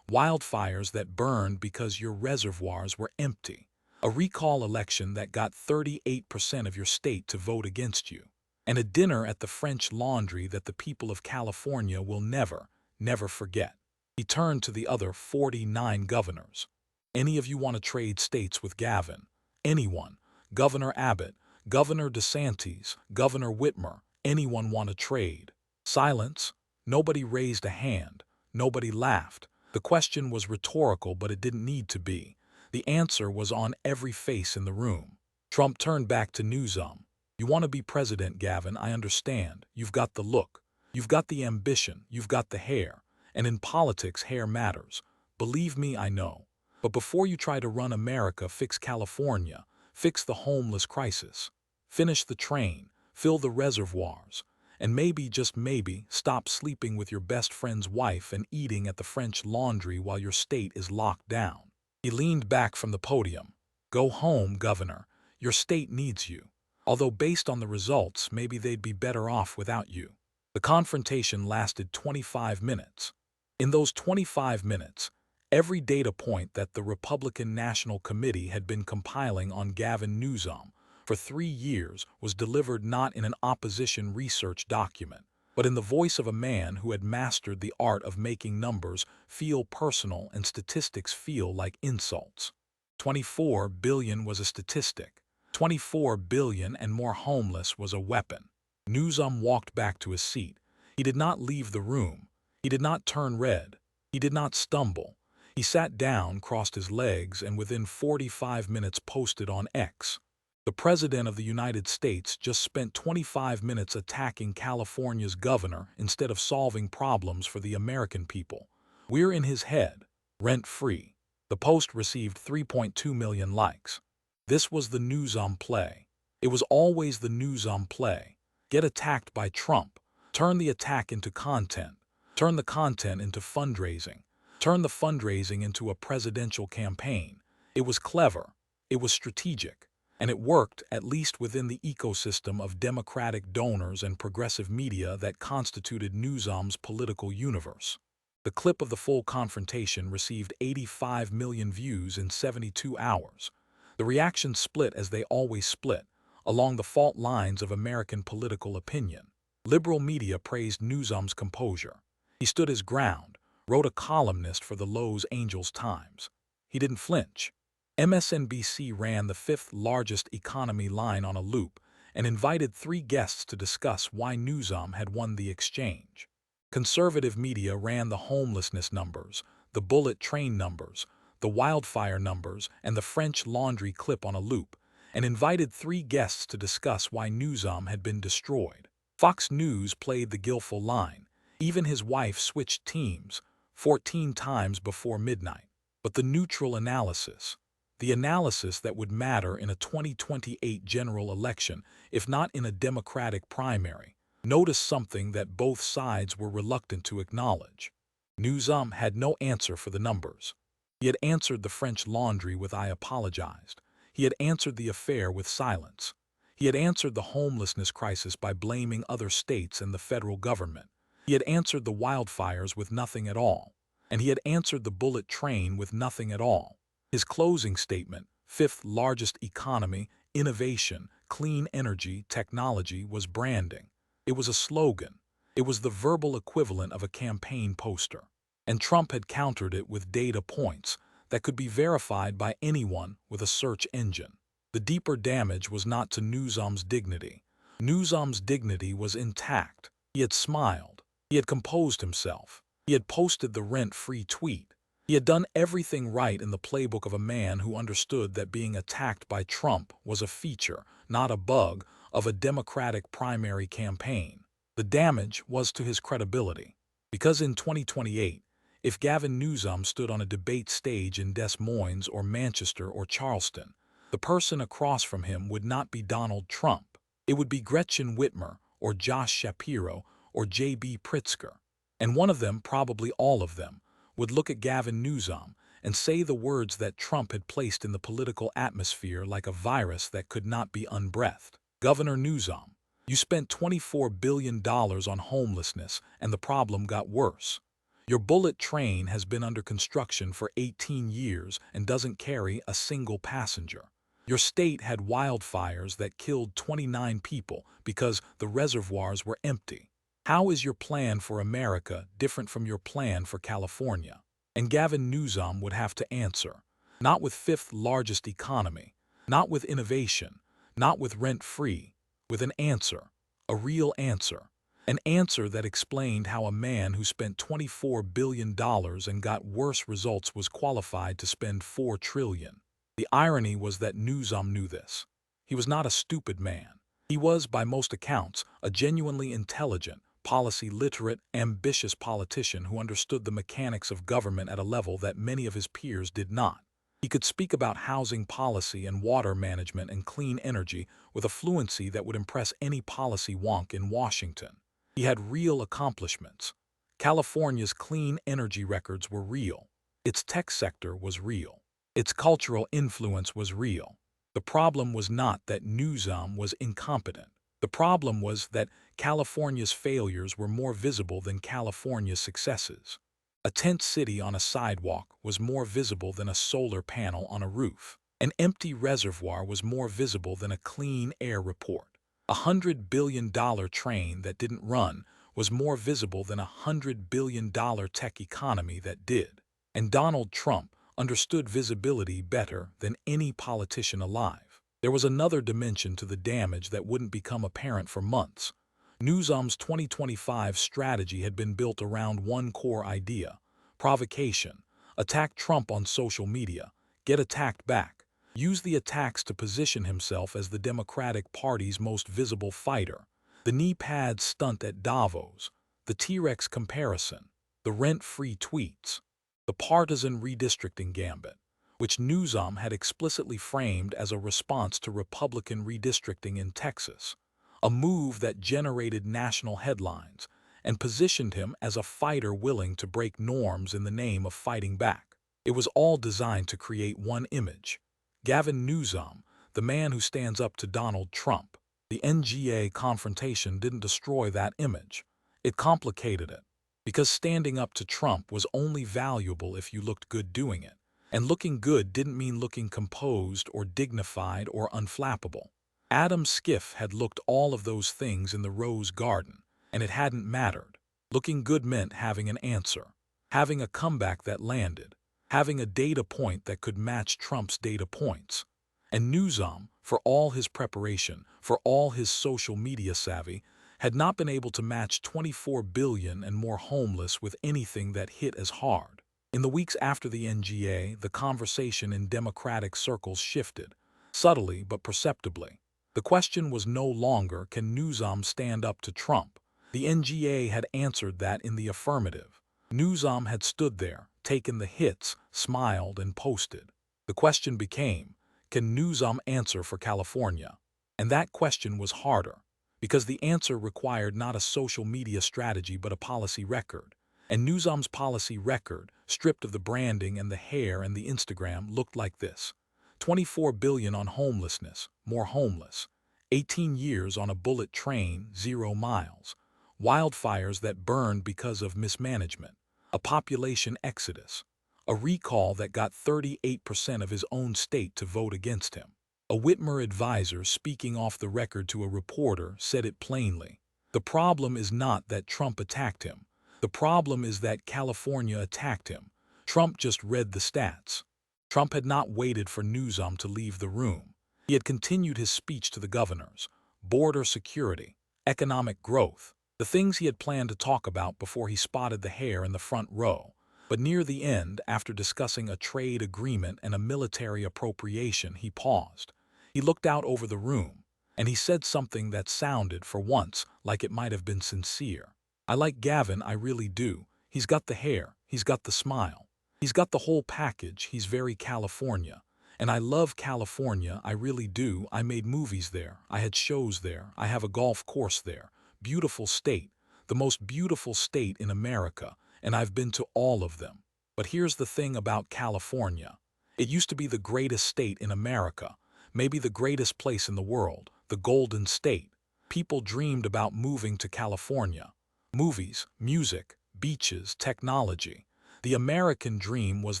Wildfires that burned because your reservoirs were empty. A recall election that got 38% of your state to vote against you. And a dinner at the French Laundry that the people of California will never, never forget. He turned to the other 49 governors. Any of you want to trade states with Gavin? Anyone? Governor Abbott, Governor DeSantis, Governor Whitmer, anyone want to trade? Silence. Nobody raised a hand. Nobody laughed. The question was rhetorical, but it didn't need to be. The answer was on every face in the room. Trump turned back to Newsom. You want to be president, Gavin, I understand. You've got the look. You've got the ambition. You've got the hair. And in politics, hair matters. Believe me, I know. But before you try to run America, fix California. Fix the homeless crisis. Finish the train. Fill the reservoirs. And maybe, just maybe, stop sleeping with your best friend's wife and eating at the French Laundry while your state is locked down. He leaned back from the podium. Go home, Governor. Your state needs you. Although based on the results, maybe they'd be better off without you. The confrontation lasted 25 minutes. In those 25 minutes, every data point that the Republican National Committee had been compiling on Gavin Newsom for 3 years was delivered not in an opposition research document, but in the voice of a man who had mastered the art of making numbers feel personal and statistics feel like insults. 24 billion was a statistic. 24 billion and more homeless was a weapon. Newsom walked back to his seat. He did not leave the room. He did not turn red. He did not stumble. He sat down, crossed his legs, and within 45 minutes posted on X. The President of the United States just spent 25 minutes attacking California's governor instead of solving problems for the American people. We're in his head, rent-free. The post received 3.2 million likes. This was the Newsom play. It was always the Newsom play. Get attacked by Trump. Turn the attack into content. Turn the content into fundraising. Turn the fundraising into a presidential campaign. It was clever. It was strategic. And it worked, at least within the ecosystem of Democratic donors and progressive media that constituted Newsom's political universe. The clip of the full confrontation received 85 million views in 72 hours. The reactions split as they always split, along the fault lines of American political opinion. Liberal media praised Newsom's composure. He stood his ground, wrote a columnist for the Los Angeles Times. He didn't flinch. MSNBC ran the fifth largest economy line on a loop and invited 3 guests to discuss why Newsom had won the exchange. Conservative media ran the homelessness numbers, the bullet train numbers, the wildfire numbers, and the French Laundry clip on a loop, and invited 3 guests to discuss why Newsom had been destroyed. Fox News played the Guilful line. Even his wife switched teams 14 times before midnight. But the neutral analysis, the analysis that would matter in a 2028 general election, if not in a Democratic primary, noticed something that both sides were reluctant to acknowledge. Newsom had no answer for the numbers. He had answered the French Laundry with "I apologized." He had answered the affair with silence. He had answered the homelessness crisis by blaming other states and the federal government. He had answered the wildfires with nothing at all. And he had answered the bullet train with nothing at all. His closing statement, fifth largest economy, innovation, clean energy, technology, was branding. It was a slogan. It was the verbal equivalent of a campaign poster. And Trump had countered it with data points that could be verified by anyone with a search engine. The deeper damage was not to Newsom's dignity. Newsom's dignity was intact. He had smiled. He had composed himself. He had posted the rent-free tweet. He had done everything right in the playbook of a man who understood that being attacked by Trump was a feature, not a bug, of a Democratic primary campaign. The damage was to his credibility. Because in 2028, if Gavin Newsom stood on a debate stage in Des Moines or Manchester or Charleston, the person across from him would not be Donald Trump. It would be Gretchen Whitmer or Josh Shapiro or J.B. Pritzker. And one of them, probably all of them, would look at Gavin Newsom and say the words that Trump had placed in the political atmosphere like a virus that could not be unbreathed. Governor Newsom, you spent $24 billion on homelessness and the problem got worse. Your bullet train has been under construction for 18 years and doesn't carry a single passenger. Your state had wildfires that killed 29 people because the reservoirs were empty. How is your plan for America different from your plan for California? And Gavin Newsom would have to answer, not with fifth largest economy, not with innovation, not with rent-free, with an answer, a real answer. An answer that explained how a man who spent $24 billion and got worse results was qualified to spend $4 trillion. The irony was that Newsom knew this. He was not a stupid man. He was, by most accounts, a genuinely intelligent, policy-literate, ambitious politician who understood the mechanics of government at a level that many of his peers did not. He could speak about housing policy and water management and clean energy with a fluency that would impress any policy wonk in Washington. He had real accomplishments. California's clean energy records were real. Its tech sector was real. Its cultural influence was real. The problem was not that Newsom was incompetent. The problem was that California's failures were more visible than California's successes. A tent city on a sidewalk was more visible than a solar panel on a roof. An empty reservoir was more visible than a clean air report. $100 billion train that didn't run was more visible than a $100 billion tech economy that did. And Donald Trump understood visibility better than any politician alive. There was another dimension to the damage that wouldn't become apparent for months. Newsom's 2025 strategy had been built around one core idea: provocation. Attack Trump on social media. Get attacked back. used the attacks to position himself as the Democratic Party's most visible fighter. The knee pad stunt at Davos, the T-Rex comparison, the rent-free tweets, the partisan redistricting gambit, which Newsom had explicitly framed as a response to Republican redistricting in Texas, a move that generated national headlines and positioned him as a fighter willing to break norms in the name of fighting back. It was all designed to create one image: Gavin Newsom, the man who stands up to Donald Trump. The NGA confrontation didn't destroy that image. It complicated it, because standing up to Trump was only valuable if you looked good doing it. And looking good didn't mean looking composed or dignified or unflappable. Adam Schiff had looked all of those things in the Rose Garden, and it hadn't mattered. Looking good meant having an answer, having a comeback that landed, having a data point that could match Trump's data points. And Newsom, for all his preparation, for all his social media savvy, had not been able to match 24 billion and more homeless with anything that hit as hard. In the weeks after the NGA, the conversation in Democratic circles shifted, subtly but perceptibly. The question was no longer, can Newsom stand up to Trump? The NGA had answered that in the affirmative. Newsom had stood there, taken the hits, smiled, and posted. The question became, can Newsom answer for California? And that question was harder, because the answer required not a social media strategy but a policy record. And Newsom's policy record, stripped of the branding and the hair and the Instagram, looked like this: 24 billion on homelessness, more homeless; 18 years on a bullet train, 0 miles; wildfires that burned because of mismanagement; a population exodus; a recall that got 38% of his own state to vote against him. A Whitmer advisor speaking off the record to a reporter said it plainly: the problem is not that Trump attacked him. The problem is that California attacked him. Trump just read the stats. Trump had not waited for Newsom to leave the room. He had continued his speech to the governors: border security, economic growth, the things he had planned to talk about before he spotted the hair in the front row. But near the end, after discussing a trade agreement and a military appropriation, he paused. He looked out over the room, and he said something that sounded, for once, like it might have been sincere. I like Gavin, I really do. He's got the hair, he's got the smile. He's got the whole package, he's very California. And I love California, I really do. I made movies there, I had shows there, I have a golf course there. Beautiful state, the most beautiful state in America, and I've been to all of them. But here's the thing about California. It used to be the greatest state in America, maybe the greatest place in the world, the Golden State. People dreamed about moving to California. Movies, music, beaches, technology. The American dream was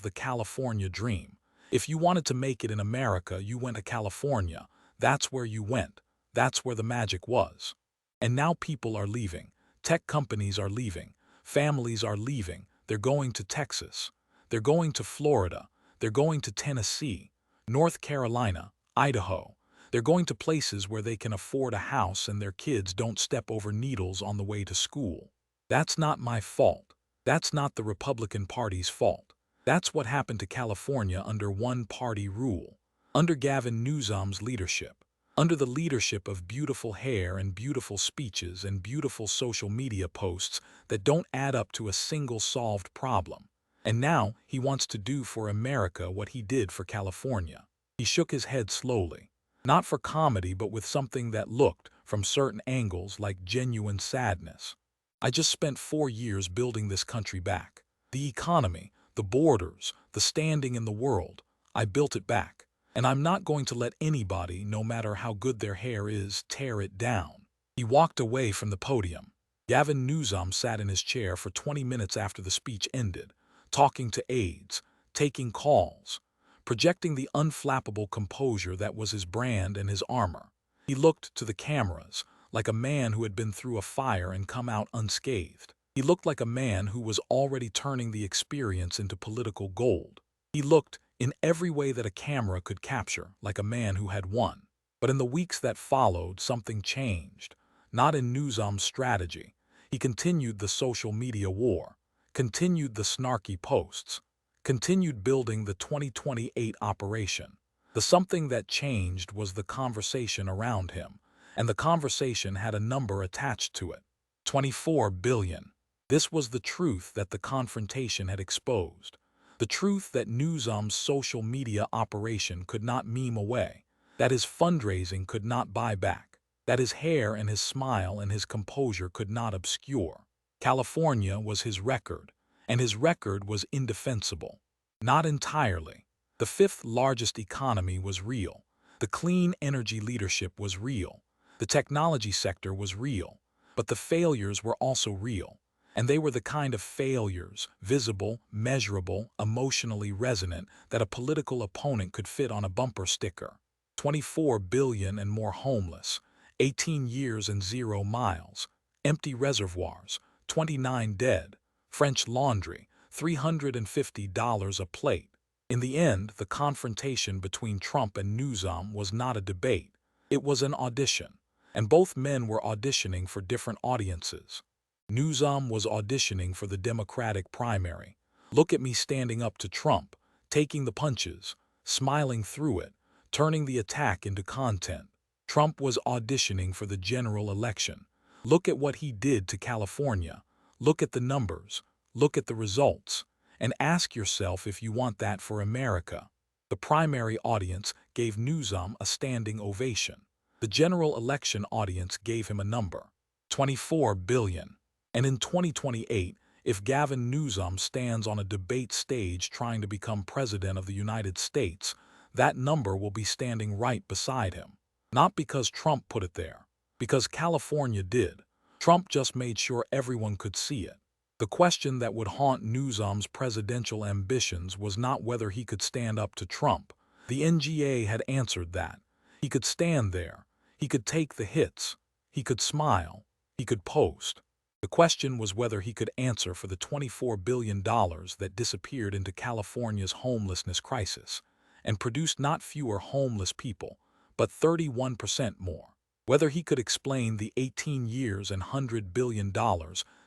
the California dream. If you wanted to make it in America, you went to California. That's where you went. That's where the magic was. And now people are leaving. Tech companies are leaving. Families are leaving. They're going to Texas. They're going to Florida. They're going to Tennessee, North Carolina, Idaho. They're going to places where they can afford a house and their kids don't step over needles on the way to school. That's not my fault. That's not the Republican Party's fault. That's what happened to California under one-party rule, under Gavin Newsom's leadership, under the leadership of beautiful hair and beautiful speeches and beautiful social media posts that don't add up to a single solved problem. And now he wants to do for America what he did for California. He shook his head slowly. Not for comedy, but with something that looked, from certain angles, like genuine sadness. I just spent 4 years building this country back. The economy, the borders, the standing in the world. I built it back. And I'm not going to let anybody, no matter how good their hair is, tear it down. He walked away from the podium. Gavin Newsom sat in his chair for 20 minutes after the speech ended, talking to aides, taking calls, projecting the unflappable composure that was his brand and his armor. He looked to the cameras like a man who had been through a fire and come out unscathed. He looked like a man who was already turning the experience into political gold. He looked, in every way that a camera could capture, like a man who had won. But in the weeks that followed, something changed. Not in Newsom's strategy. He continued the social media war, continued the snarky posts, continued building the 2028 operation. The something that changed was the conversation around him, and the conversation had a number attached to it. 24 billion. This was the truth that the confrontation had exposed. The truth that Newsom's social media operation could not meme away, that his fundraising could not buy back, that his hair and his smile and his composure could not obscure. California was his record, and his record was indefensible. Not entirely. The fifth largest economy was real. The clean energy leadership was real. The technology sector was real. But the failures were also real. And they were the kind of failures, visible, measurable, emotionally resonant, that a political opponent could fit on a bumper sticker. 24 billion and more homeless, 18 years and 0 miles, empty reservoirs, 29 dead, French Laundry, $350 a plate. In the end, the confrontation between Trump and Newsom was not a debate. It was an audition. And both men were auditioning for different audiences. Newsom was auditioning for the Democratic primary. Look at me standing up to Trump, taking the punches, smiling through it, turning the attack into content. Trump was auditioning for the general election. Look at what he did to California. Look at the numbers. Look at the results. And ask yourself if you want that for America. The primary audience gave Newsom a standing ovation. The general election audience gave him a number, 24 billion. And in 2028, if Gavin Newsom stands on a debate stage trying to become president of the United States, that number will be standing right beside him. Not because Trump put it there, because California did. Trump just made sure everyone could see it. The question that would haunt Newsom's presidential ambitions was not whether he could stand up to Trump. The NGA had answered that. He could stand there. He could take the hits. He could smile. He could post. The question was whether he could answer for the $24 billion that disappeared into California's homelessness crisis and produced not fewer homeless people, but 31% more. Whether he could explain the 18 years and $100 billion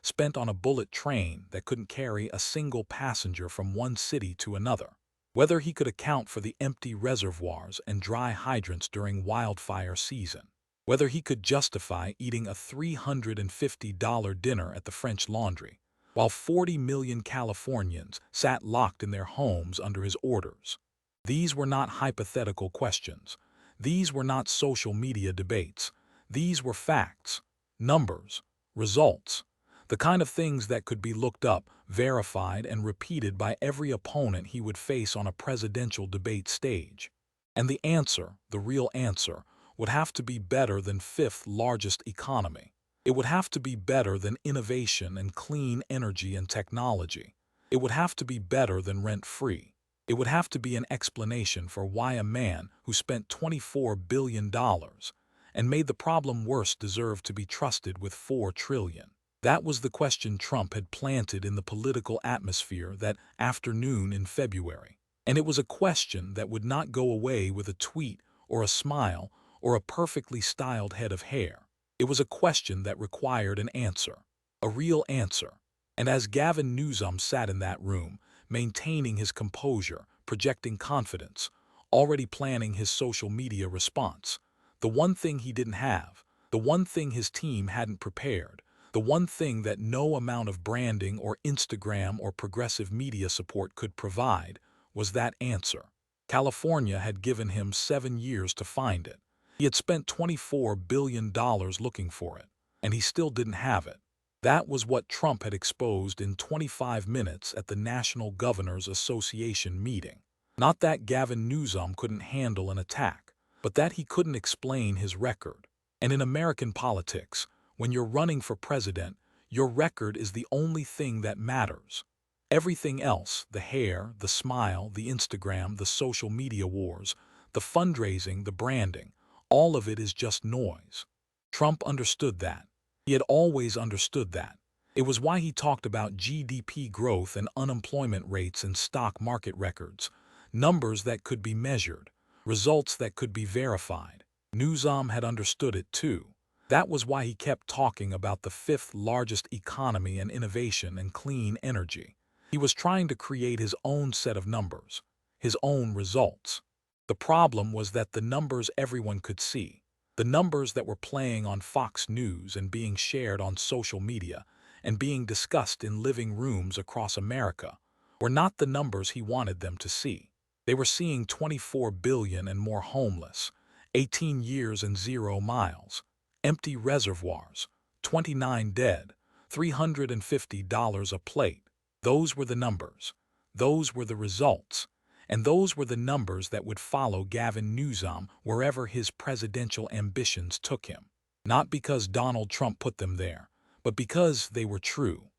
spent on a bullet train that couldn't carry a single passenger from one city to another. Whether he could account for the empty reservoirs and dry hydrants during wildfire season. Whether he could justify eating a $350 dinner at the French Laundry, while 40 million Californians sat locked in their homes under his orders. These were not hypothetical questions. These were not social media debates. These were facts, numbers, results, the kind of things that could be looked up, verified, and repeated by every opponent he would face on a presidential debate stage. And the answer, the real answer, would have to be better than fifth largest economy. It would have to be better than innovation and clean energy and technology. It would have to be better than rent-free. It would have to be an explanation for why a man who spent $24 billion and made the problem worse deserved to be trusted with $4 trillion. That was the question Trump had planted in the political atmosphere that afternoon in February. And it was a question that would not go away with a tweet or a smile or a perfectly styled head of hair. It was a question that required an answer, a real answer. And as Gavin Newsom sat in that room, maintaining his composure, projecting confidence, already planning his social media response, the one thing he didn't have, the one thing his team hadn't prepared, the one thing that no amount of branding or Instagram or progressive media support could provide, was that answer. California had given him 7 years to find it. He had spent $24 billion looking for it, and he still didn't have it. That was what Trump had exposed in 25 minutes at the National Governors Association meeting. Not that Gavin Newsom couldn't handle an attack, but that he couldn't explain his record. And in American politics, when you're running for president, your record is the only thing that matters. Everything else, the hair, the smile, the Instagram, the social media wars, the fundraising, the branding, all of it is just noise. Trump understood that. He had always understood that. It was why he talked about GDP growth and unemployment rates and stock market records, numbers that could be measured, results that could be verified. Newsom had understood it too. That was why he kept talking about the fifth largest economy and innovation and clean energy. He was trying to create his own set of numbers, his own results. The problem was that the numbers everyone could see, the numbers that were playing on Fox News and being shared on social media and being discussed in living rooms across America, were not the numbers he wanted them to see. They were seeing 24 billion and more homeless, 18 years and 0 miles, empty reservoirs, 29 dead, $350 a plate. Those were the numbers. Those were the results. And those were the numbers that would follow Gavin Newsom wherever his presidential ambitions took him. Not because Donald Trump put them there, but because they were true.